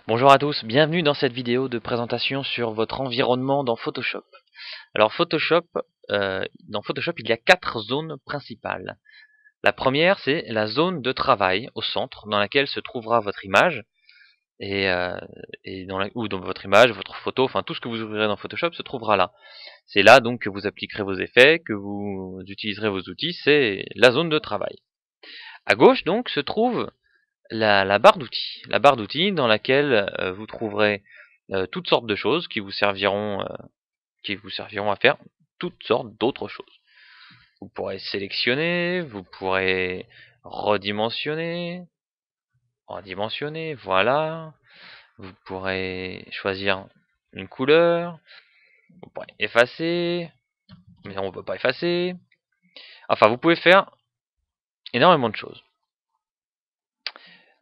Bonjour à tous, bienvenue dans cette vidéo de présentation sur votre environnement dans Photoshop. Alors dans Photoshop, il y a 4 zones principales. La première, c'est la zone de travail au centre, dans laquelle se trouvera votre image, ou dans votre image, votre photo, enfin tout ce que vous ouvrirez dans Photoshop se trouvera là. C'est là donc que vous appliquerez vos effets, que vous utiliserez vos outils, c'est la zone de travail. À gauche donc se trouve la barre d'outils dans laquelle vous trouverez toutes sortes de choses qui vous serviront à faire toutes sortes d'autres choses. Vous pourrez sélectionner, vous pourrez redimensionner, voilà. Vous pourrez choisir une couleur, vous pourrez effacer, mais on ne peut pas effacer. Enfin, vous pouvez faire énormément de choses.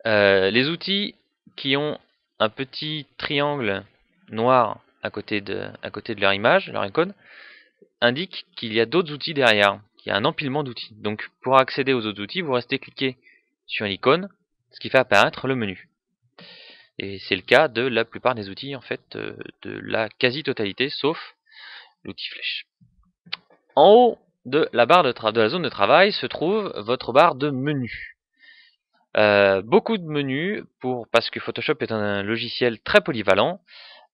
Les outils qui ont un petit triangle noir à côté de leur image, leur icône, indiquent qu'il y a d'autres outils derrière, qu'il y a un empilement d'outils. Donc pour accéder aux autres outils, vous restez cliqué sur l'icône, ce qui fait apparaître le menu. Et c'est le cas de la plupart des outils, en fait, de la quasi-totalité, sauf l'outil flèche. En haut de la barre de la zone de travail se trouve votre barre de menu. Beaucoup de menus parce que Photoshop est un logiciel très polyvalent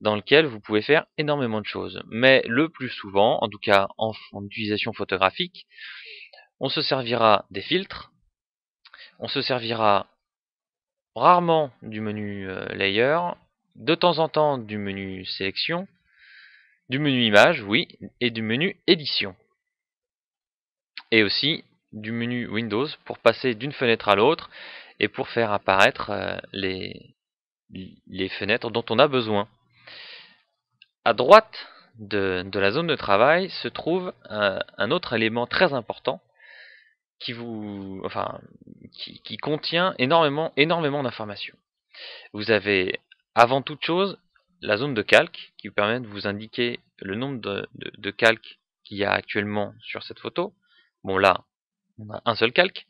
dans lequel vous pouvez faire énormément de choses. Mais le plus souvent, en tout cas en utilisation photographique, on se servira des filtres, on se servira rarement du menu Layer, de temps en temps du menu Sélection, du menu Image, oui, et du menu Édition. Et aussi du menu Windows pour passer d'une fenêtre à l'autre et pour faire apparaître les fenêtres dont on a besoin. À droite de la zone de travail se trouve un autre élément très important qui contient énormément d'informations. Vous avez avant toute chose la zone de calque qui vous permet de vous indiquer le nombre de calques qu'il y a actuellement sur cette photo. Bon là, on a un seul calque.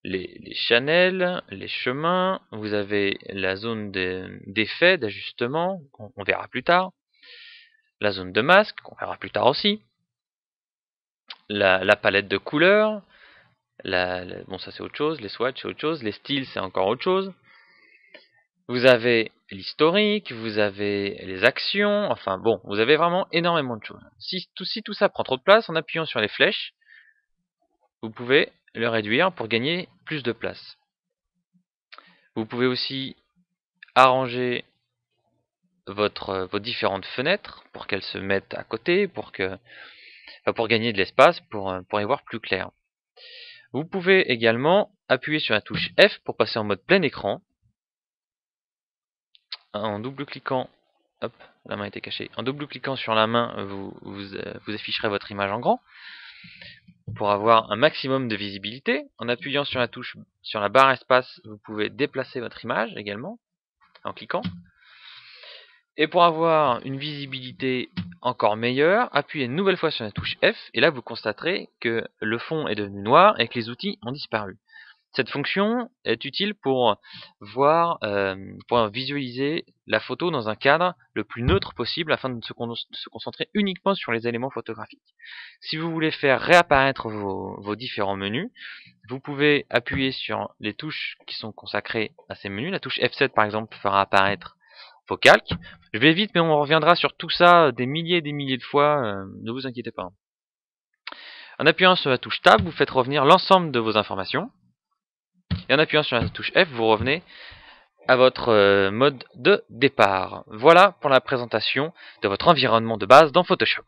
Les channels, les chemins, vous avez la zone d'effet, d'ajustement, qu'on verra plus tard, la zone de masque, qu'on verra plus tard aussi, la palette de couleurs, bon ça c'est autre chose, les swatchs c'est autre chose, les styles c'est encore autre chose, vous avez l'historique, vous avez les actions, enfin bon, vous avez vraiment énormément de choses. Si tout ça prend trop de place, en appuyant sur les flèches, vous pouvez le réduire pour gagner plus de place. Vous pouvez aussi arranger vos différentes fenêtres pour qu'elles se mettent à côté, pour gagner de l'espace, pour y voir plus clair. Vous pouvez également appuyer sur la touche F pour passer en mode plein écran. En double-cliquant, hop, la main était cachée. En double-cliquant sur la main, vous afficherez votre image en grand. Pour avoir un maximum de visibilité, en appuyant sur la barre espace, vous pouvez déplacer votre image également, en cliquant. Et pour avoir une visibilité encore meilleure, appuyez une nouvelle fois sur la touche F, et là vous constaterez que le fond est devenu noir et que les outils ont disparu. Cette fonction est utile pour visualiser la photo dans un cadre le plus neutre possible afin de se concentrer uniquement sur les éléments photographiques. Si vous voulez faire réapparaître vos différents menus, vous pouvez appuyer sur les touches qui sont consacrées à ces menus. La touche F7 par exemple fera apparaître vos calques. Je vais vite mais on reviendra sur tout ça des milliers et des milliers de fois, ne vous inquiétez pas. En appuyant sur la touche Tab, vous faites revenir l'ensemble de vos informations. Et en appuyant sur la touche F, vous revenez à votre mode de départ. Voilà pour la présentation de votre environnement de base dans Photoshop.